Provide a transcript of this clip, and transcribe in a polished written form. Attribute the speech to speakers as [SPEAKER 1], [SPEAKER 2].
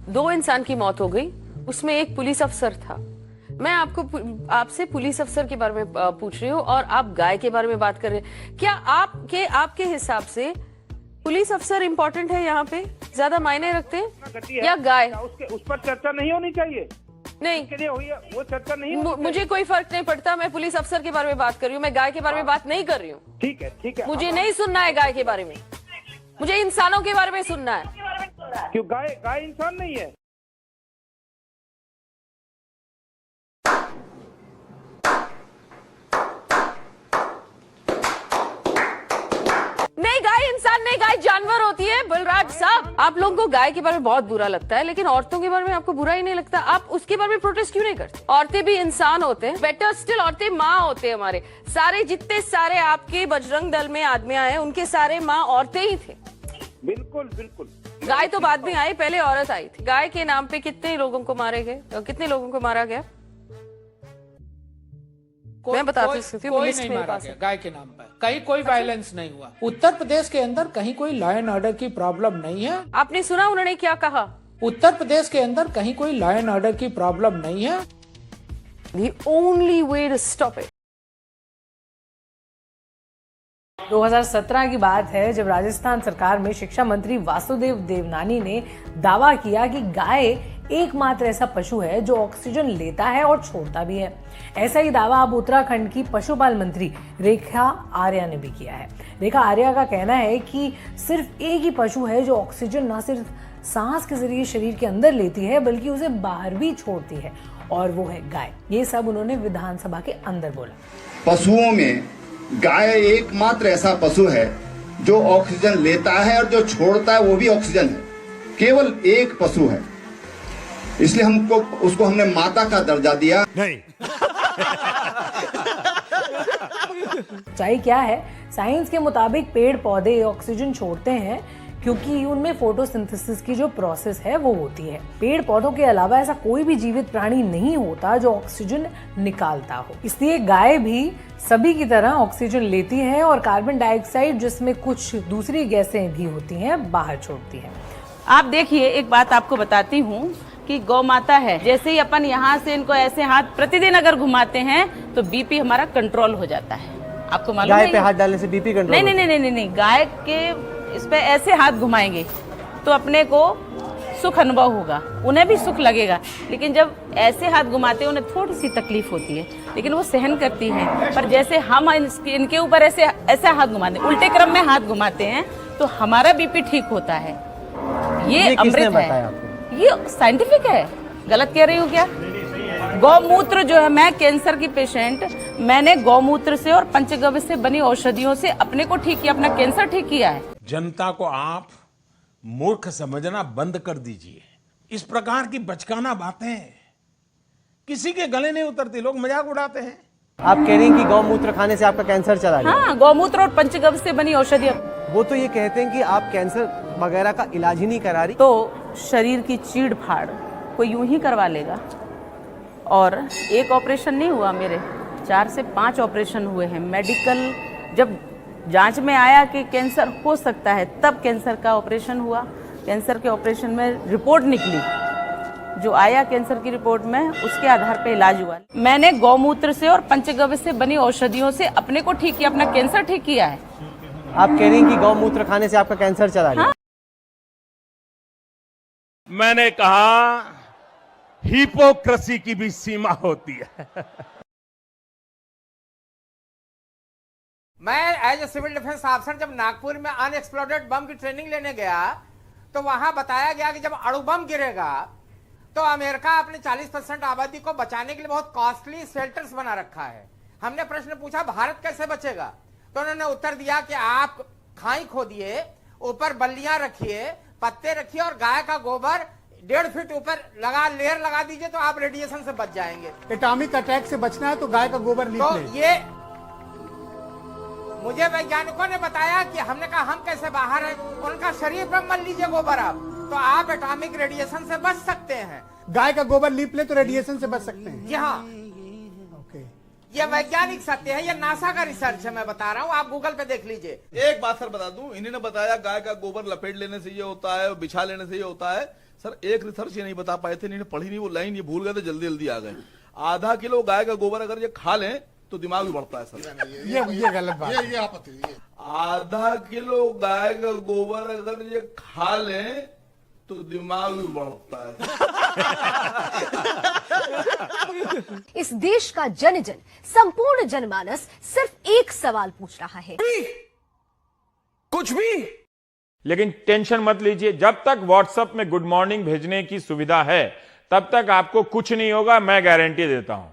[SPEAKER 1] 2 इंसान की मौत हो गई, उसमें एक पुलिस अफसर था। मैं आपसे पुलिस अफसर के बारे में पूछ रही हूँ और आप गाय के बारे में बात कर रहे हैं। क्या आपके हिसाब से पुलिस अफसर इंपॉर्टेंट है यहाँ पे, ज्यादा मायने रखते हैं या गाय?
[SPEAKER 2] उस पर चर्चा नहीं होनी चाहिए।
[SPEAKER 1] नहीं,
[SPEAKER 2] के लिए हुई है, वो चर्चा नहीं
[SPEAKER 1] मुझे कोई फर्क नहीं पड़ता। मैं पुलिस अफसर के बारे में बात कर रही हूँ, मैं गाय के बारे में बात नहीं कर रही हूँ।
[SPEAKER 2] ठीक है।
[SPEAKER 1] मुझे नहीं सुनना है गाय के बारे में, मुझे इंसानों के बारे में सुनना है।
[SPEAKER 2] क्यों गाय इंसान नहीं है?
[SPEAKER 1] नहीं, गाय इंसान नहीं, गाय जानवर होती है। बलराज साहब, आप लोगों को गाय के बारे में बहुत बुरा लगता है, लेकिन औरतों के बारे में आपको बुरा ही नहीं लगता। आप उसके बारे में प्रोटेस्ट क्यों नहीं करते? औरतें भी इंसान होते हैं, बेटर स्टिल औरतें माँ होते हैं। हमारे सारे जितने सारे आपके बजरंग दल में आदमियां हैं, उनके सारे माँ औरतें ही थे।
[SPEAKER 2] बिल्कुल।
[SPEAKER 1] गाय तो बाद में आई, पहले औरत आई थी। गाय के नाम पे कितने लोगों को मारे गए, कितने लोगों को मारा गया? मैं बताती हूँ,
[SPEAKER 3] कोई नहीं मारा गया गाय के नाम पर, कहीं कोई वायलेंस नहीं हुआ। उत्तर प्रदेश के अंदर कहीं कोई लॉ एंड ऑर्डर की प्रॉब्लम नहीं है।
[SPEAKER 1] आपने सुना उन्होंने क्या कहा?
[SPEAKER 3] उत्तर प्रदेश के अंदर कहीं कोई लॉ एंड ऑर्डर की प्रॉब्लम नहीं है।
[SPEAKER 1] The only way to stop it.
[SPEAKER 4] 2017 की बात है जब राजस्थान सरकार में शिक्षा मंत्री वासुदेव देवनानी ने दावा किया कि गाय एकमात्र ऐसा पशु है जो ऑक्सीजन लेता है और छोड़ता भी है। ऐसा ही दावा अब उत्तराखंड की पशुपालन मंत्री रेखा आर्या ने भी किया है। रेखा आर्या का कहना है कि सिर्फ एक ही पशु है जो ऑक्सीजन न सिर्फ सांस के जरिए शरीर के अंदर लेती है बल्कि उसे बाहर भी छोड़ती है, और वो है गाय। ये सब उन्होंने विधानसभा के अंदर बोला।
[SPEAKER 5] पशुओं में गाय एकमात्र ऐसा पशु है जो ऑक्सीजन लेता है और जो छोड़ता है वो भी ऑक्सीजन है। केवल एक पशु है, इसलिए उसको हमने माता का दर्जा दिया। नहीं।
[SPEAKER 4] सच्चाई क्या है? साइंस के मुताबिक पेड़ पौधे ऑक्सीजन छोड़ते हैं क्योंकि उनमें फोटोसिंथेसिस की जो प्रोसेस है वो होती है। पेड़ पौधों के अलावा ऐसा कोई भी जीवित प्राणी नहीं होता जो ऑक्सीजन निकालता हो। इसलिए गाय भी सभी की तरह ऑक्सीजन लेती है और कार्बन डाइऑक्साइड, जिसमें कुछ दूसरी गैसें भी होती हैं, बाहर छोड़ती है।
[SPEAKER 6] आप देखिए, एक बात आपको बताती हूँ कि गौ माता है, जैसे ही अपन यहाँ से इनको ऐसे हाथ प्रतिदिन अगर घुमाते हैं तो बीपी हमारा कंट्रोल हो जाता है। आपको मालूम है?
[SPEAKER 7] गाय पे हाथ डालने से बीपी कंट्रोल?
[SPEAKER 6] नहीं, गाय के इस पे ऐसे हाथ घुमाएंगे तो अपने को सुख अनुभव होगा, उन्हें भी सुख लगेगा। लेकिन जब ऐसे हाथ घुमाते हैं उन्हें थोड़ी सी तकलीफ होती है, लेकिन वो सहन करती हैं। पर जैसे हम इनके ऊपर ऐसे हाथ घुमाते हैं, उल्टे क्रम में हाथ घुमाते हैं, तो हमारा बीपी ठीक होता है। ये अमृत है, ये साइंटिफिक है। गलत कह रही हूँ क्या? गौमूत्र जो है, मैं कैंसर की पेशेंट, मैंने गौमूत्र से और पंचगव्य से बनी औषधियों से अपने को ठीक किया, अपना कैंसर ठीक किया है।
[SPEAKER 8] जनता को आप मूर्ख समझना बंद कर दीजिए। इस प्रकार की बचकाना बातें किसी के गले नहीं उतरती, लोग मजाक उड़ाते हैं।
[SPEAKER 7] आप कह रही हैं कि गौमूत्र खाने से आपका कैंसर चला गया?
[SPEAKER 6] हाँ, गौमूत्र और पंचगव्य से बनी औषधियाँ।
[SPEAKER 7] वो तो ये कहते हैं कि आप कैंसर वगैरह का इलाज ही नहीं करा रही।
[SPEAKER 6] तो शरीर की चीड़ फाड़ कोई यूं ही करवा लेगा। और एक ऑपरेशन नहीं हुआ मेरे, 4 से 5 ऑपरेशन हुए हैं। मेडिकल जब जांच में आया कि कैंसर हो सकता है, तब कैंसर का ऑपरेशन हुआ। कैंसर के ऑपरेशन में रिपोर्ट निकली, जो आया कैंसर की रिपोर्ट में, उसके आधार पे इलाज हुआ। मैंने गौमूत्र से और पंचगव्य से बनी औषधियों से अपने को ठीक किया, अपना कैंसर ठीक किया है।
[SPEAKER 7] आप कह रही हैं कि गौमूत्र खाने से आपका कैंसर चला गया?
[SPEAKER 6] हाँ?
[SPEAKER 8] मैंने कहा हिपोक्रेसी की भी सीमा होती है।
[SPEAKER 9] मैं as a civil defence officer जब नागपुर में अनएक्सप्लोडेड बम की ट्रेनिंग लेने गया तो वहां बताया गया कि जब अणु बम गिरेगा तो अमेरिका अपने 40% आबादी को बचाने के लिए बहुत कॉस्टली शेल्टर्स बना रखा है। हमने प्रश्न पूछा भारत कैसे बचेगा, तो उन्होंने उत्तर दिया कि आप खाई खोदिए, ऊपर बल्लियां रखिए, पत्ते रखिए और गाय का गोबर 1.5 फीट ऊपर लेयर लगा दीजिए तो आप रेडिएशन से बच जाएंगे।
[SPEAKER 10] एटॉमिक अटैक से बचना है तो गाय का गोबर लीप
[SPEAKER 9] तो
[SPEAKER 10] लें।
[SPEAKER 9] ये मुझे वैज्ञानिकों ने बताया कि हमने कहा हम कैसे बाहर हैं, उनका शरीर पर मल लीजिए गोबर आप, तो आप एटॉमिक रेडिएशन से बच सकते हैं।
[SPEAKER 10] गाय का गोबर लीप ले तो रेडिएशन से बच सकते हैं।
[SPEAKER 9] जी हाँ।
[SPEAKER 10] ओके।
[SPEAKER 9] ये वैज्ञानिक सत्य है, ये नासा का रिसर्च है, मैं बता रहा हूँ, आप गूगल पे देख लीजिए।
[SPEAKER 11] एक बात सर बता दूं, इन्होंने बताया गाय का गोबर लपेट लेने से ये होता है, बिछा लेने से ये होता है। सर एक रिसर्च ये नहीं बता पाए थे, इन्होंने पढ़ी नहीं वो लाइन, ये भूल गए थे, जल्दी जल्दी आ गए। आधा किलो गाय का गोबर अगर ये खा लें तो दिमाग भी बढ़ता है सर।
[SPEAKER 10] ये गलत बात है।
[SPEAKER 11] ये आपत्ति है। आधा किलो गाय का गोबर अगर ये खा लें तो दिमाग भी बढ़ता है।
[SPEAKER 12] इस देश का जन जन, संपूर्ण जनमानस सिर्फ एक सवाल पूछ रहा है,
[SPEAKER 13] कुछ भी। लेकिन टेंशन मत लीजिए, जब तक व्हाट्सएप में गुड मॉर्निंग भेजने की सुविधा है तब तक आपको कुछ नहीं होगा, मैं गारंटी देता हूं।